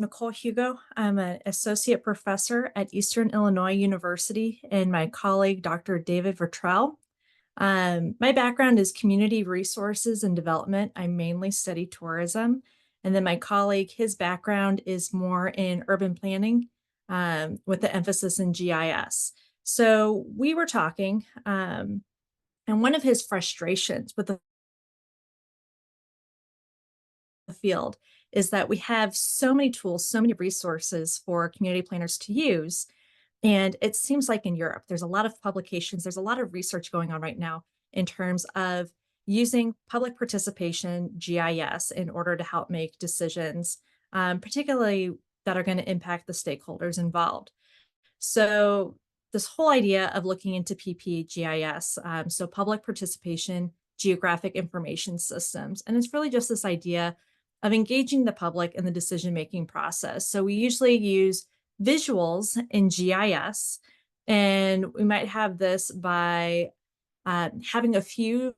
Nichole Hugo. I'm an associate professor at Eastern Illinois University, and my colleague, Dr. David Viertel. My background is community resources and development. I mainly study tourism. And then my colleague, his background is more in urban planning with the emphasis in GIS. So we were talking, and one of his frustrations with the field is that we have so many tools, so many resources for community planners to use. And it seems like in Europe, there's a lot of publications, there's a lot of research going on right now in terms of using public participation, GIS, in order to help make decisions, particularly that are going to impact the stakeholders involved. So this whole idea of looking into Ppgis, so public participation, geographic information systems, and it's really just this idea of engaging the public in the decision-making process. So we usually use visuals in GIS, and we might have this by having a few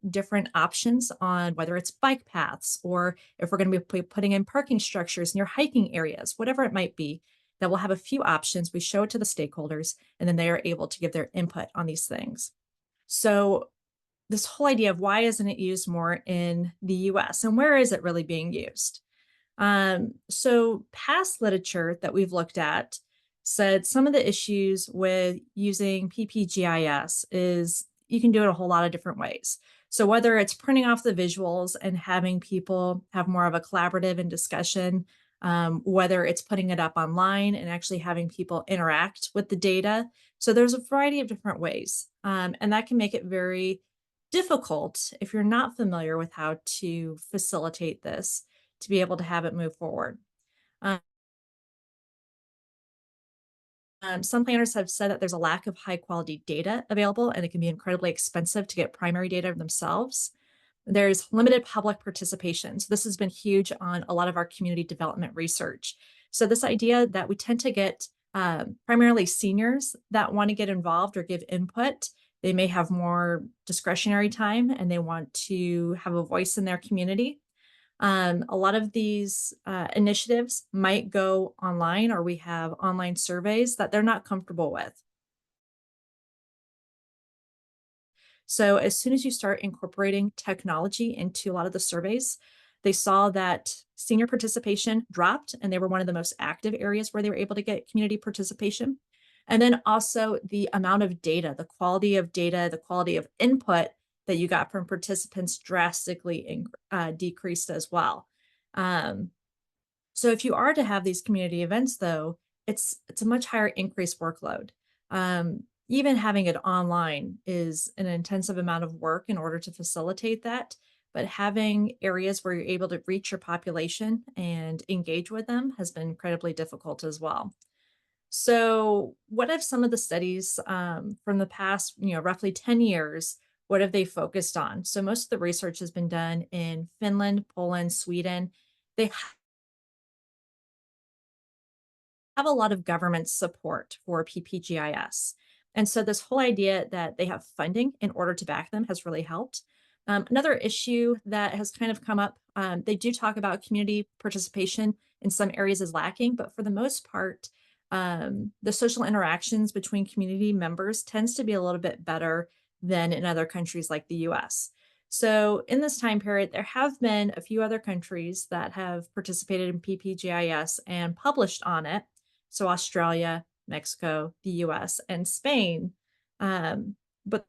different options on whether it's bike paths or if we're going to be putting in parking structures near hiking areas, whatever it might be, that we'll have a few options. We show it to the stakeholders, and then they are able to give their input on these things. So this whole idea of why isn't it used more in the US and where is it really being used? So past literature that we've looked at said some of the issues with using Ppgis is you can do it a whole lot of different ways. So whether it's printing off the visuals and having people have more of a collaborative and discussion, whether it's putting it up online and actually having people interact with the data. So there's a variety of different ways, and that can make it very difficult if you're not familiar with how to facilitate this to be able to have it move forward. Some planners have said that there's a lack of high quality data available, and it can be incredibly expensive to get primary data themselves. There's limited public participation. So this has been huge on a lot of our community development research. So this idea that we tend to get primarily seniors that want to get involved or give input. They may have more discretionary time and they want to have a voice in their community. A lot of these initiatives might go online, or we have online surveys that they're not comfortable with. So as soon as you start incorporating technology into a lot of the surveys, they saw that senior participation dropped, and they were one of the most active areas where they were able to get community participation. And then also the amount of data, the quality of data, the quality of input that you got from participants drastically decreased as well. So if you are to have these community events, though, it's a much higher increased workload. Even having it online is an intensive amount of work in order to facilitate that. But having areas where you're able to reach your population and engage with them has been incredibly difficult as well. So what have some of the studies from the past, roughly 10 years, what have they focused on? So most of the research has been done in Finland, Poland, Sweden. They have a lot of government support for Ppgis. And so this whole idea that they have funding in order to back them has really helped. Another issue that has kind of come up, they do talk about community participation in some areas is lacking, but for the most part, the social interactions between community members tends to be a little bit better than in other countries like the US. So in this time period, there have been a few other countries that have participated in Ppgis and published on it. So Australia, Mexico, the US, and Spain. But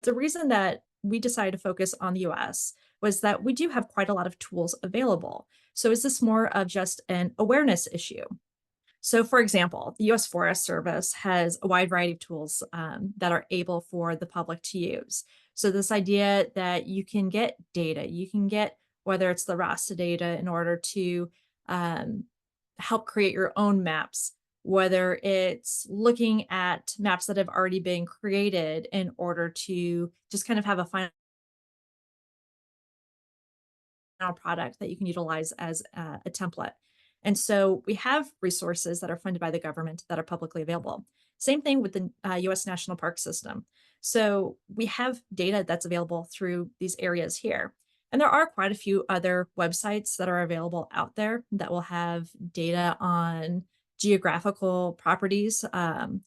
the reason that we decided to focus on the US was that we do have quite a lot of tools available. So is this more of just an awareness issue? So for example, the US Forest Service has a wide variety of tools that are able for the public to use. So this idea that you can get data, you can get whether it's the RASA data in order to help create your own maps, whether it's looking at maps that have already been created in order to just kind of have a final product that you can utilize as a template. And so we have resources that are funded by the government that are publicly available. Same thing with the US National Park System. So we have data that's available through these areas here. And there are quite a few other websites that are available out there that will have data on geographical properties,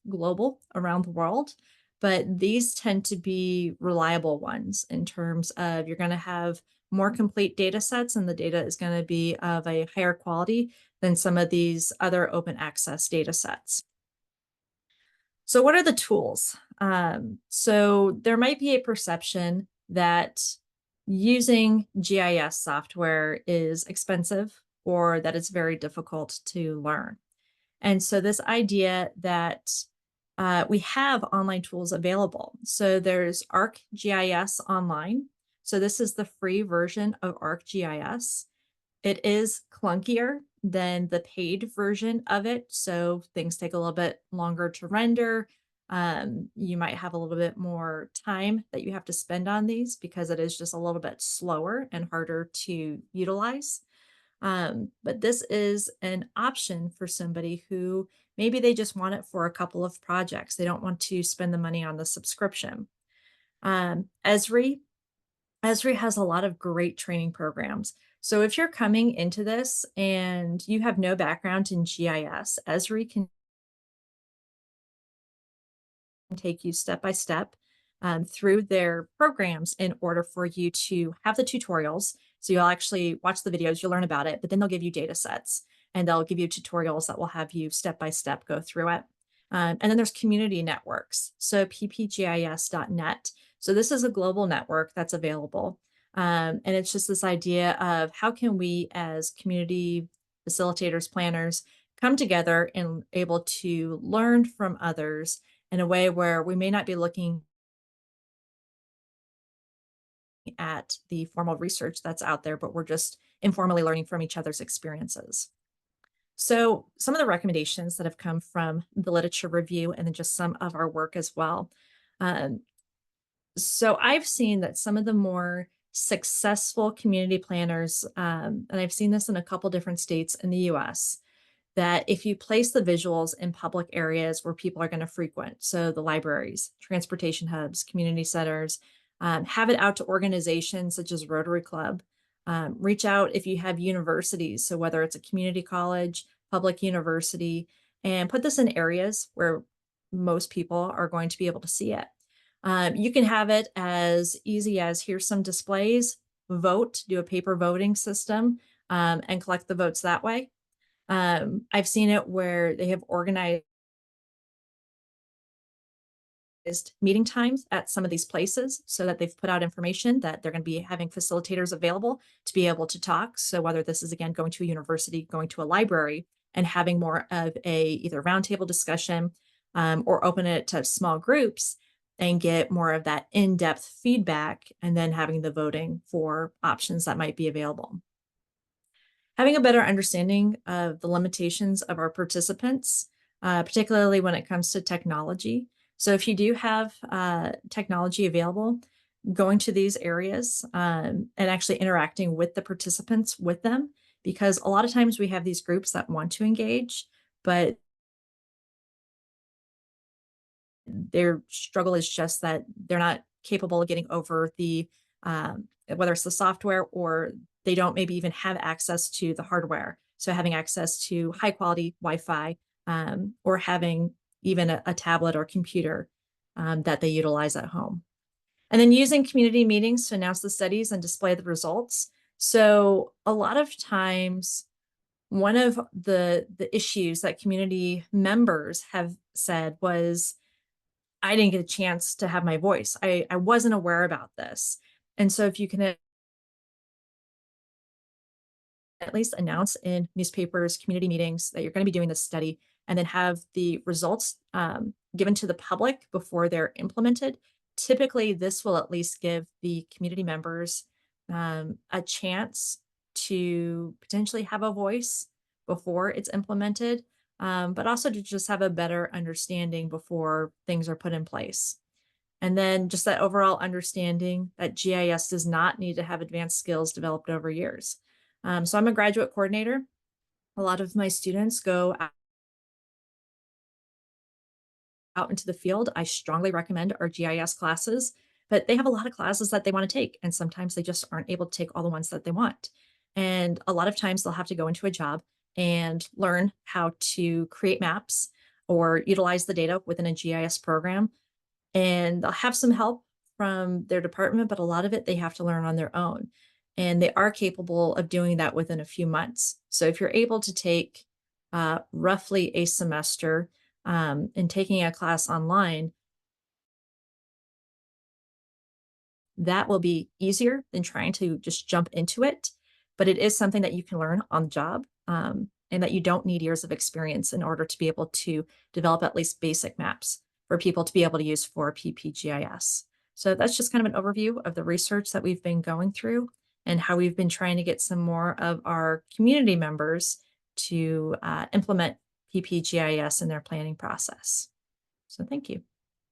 global around the world. But these tend to be reliable ones in terms of you're going to have more complete data sets, and the data is going to be of a higher quality than some of these other open access data sets. So what are the tools? So there might be a perception that using GIS software is expensive or that it's very difficult to learn. And so this idea that we have online tools available. So there's ArcGIS Online. So this is the free version of ArcGIS. It is clunkier than the paid version of it, so things take a little bit longer to render. You might have a little bit more time that you have to spend on these because it is just a little bit slower and harder to utilize. But this is an option for somebody who maybe they just want it for a couple of projects. They don't want to spend the money on the subscription. Esri has a lot of great training programs. So if you're coming into this and you have no background in GIS, Esri can take you step by step through their programs in order for you to have the tutorials. So you'll actually watch the videos, you'll learn about it, but then they'll give you data sets and they'll give you tutorials that will have you step by step go through it. And then there's community networks. So ppgis.net. So this is a global network that's available. And it's just this idea of how can we as community facilitators, planners, come together and able to learn from others in a way where we may not be looking at the formal research that's out there, but we're just informally learning from each other's experiences. So some of the recommendations that have come from the literature review and then just some of our work as well. So I've seen that some of the more successful community planners, and I've seen this in a couple different states in the US, that if you place the visuals in public areas where people are going to frequent, so the libraries, transportation hubs, community centers, have it out to organizations such as Rotary Club. Reach out if you have universities, so whether it's a community college, public university, and put this in areas where most people are going to be able to see it. You can have it as easy as here's some displays, vote, do a paper voting system, and collect the votes that way. I've seen it where they have organized meeting times at some of these places so that they've put out information that they're going to be having facilitators available to be able to talk. So whether this is, again, going to a university, going to a library, and having more of a either roundtable discussion or open it to small groups and get more of that in-depth feedback, and then having the voting for options that might be available. Having a better understanding of the limitations of our participants, particularly when it comes to technology. So if you do have technology available, going to these areas and actually interacting with the participants with them, because a lot of times we have these groups that want to engage, but their struggle is just that they're not capable of getting over the whether it's the software or they don't maybe even have access to the hardware. So having access to high quality Wi-Fi or having even a tablet or computer that they utilize at home. And then using community meetings to announce the studies and display the results. So a lot of times, one of the issues that community members have said was, I didn't get a chance to have my voice. I wasn't aware about this. And so if you can at least announce in newspapers, community meetings that you're going to be doing this study, and then have the results given to the public before they're implemented, typically this will at least give the community members a chance to potentially have a voice before it's implemented, but also to just have a better understanding before things are put in place. And then just that overall understanding that GIS does not need to have advanced skills developed over years. So I'm a graduate coordinator. A lot of my students go out into the field, I strongly recommend our GIS classes, but they have a lot of classes that they want to take. And sometimes they just aren't able to take all the ones that they want. And a lot of times they'll have to go into a job and learn how to create maps or utilize the data within a GIS program. And they'll have some help from their department, but a lot of it they have to learn on their own. And they are capable of doing that within a few months. So if you're able to take roughly a semester and taking a class online, that will be easier than trying to just jump into it. But it is something that you can learn on the job, and that you don't need years of experience in order to be able to develop at least basic maps for people to be able to use for PPGIS. So that's just kind of an overview of the research that we've been going through and how we've been trying to get some more of our community members to implement PPGIS in their planning process. So thank you.